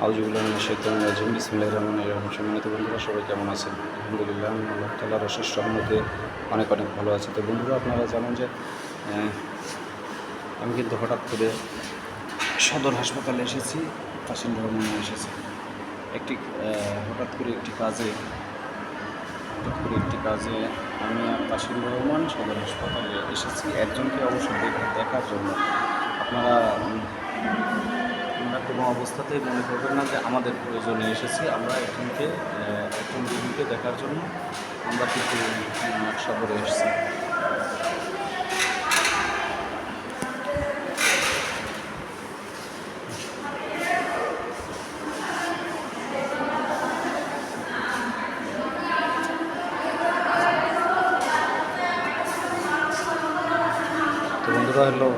আউযুবিল্লাহি মিনাশ শাইতানির রাজিম বিসমিল্লাহির রহমানির রহিম। সম্মানিত বন্ধুরা, সবাই কেমন আছেন? আলহামদুলিল্লাহ, আমি আল্লাহ তাআলার অশেষ রহমতে অনেক ভালো আছি। তো বন্ধুরা, আপনারা জানেন যে আমি কিন্তু হঠাৎ করে সদর হাসপাতালে এসেছি, তাসিন ভ্রমণে এসেছি। হঠাৎ করে একটি কাজে আমি আর তাসিন রহমান সদর হাসপাতালে এসেছি একজনকে অবশ্যই দেখার জন্য। আপনারা কোনো অবস্থাতেই মনে করবেন না যে আমাদের প্রয়োজনে এসেছি। আমরা একজন রোগীকে দেখার জন্য আমরা কিন্তু সদরে এসেছি। তো বন্ধুরা হলো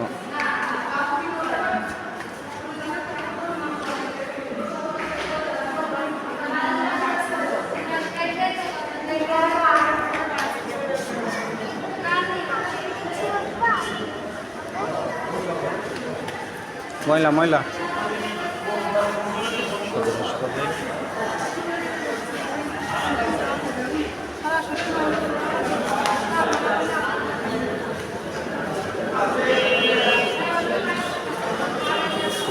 ময়লা সদর হাসপাতালে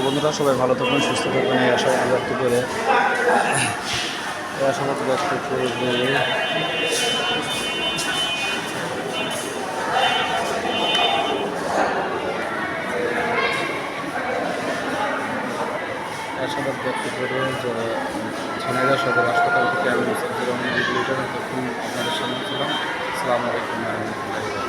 বন্ধুরা, সবাই ভালো থাকবেন, সুস্থ থাকবেন, এই আশা ব্যক্ত করে যে ঝিনাইদহ সদর হাসপাতাল থেকে আমি মুস্তাফিজুর রহমান আপনাদের সামনে ছিলাম। আসসালামু আলাইকুম ওয়া রাহমাতুল্লাহি।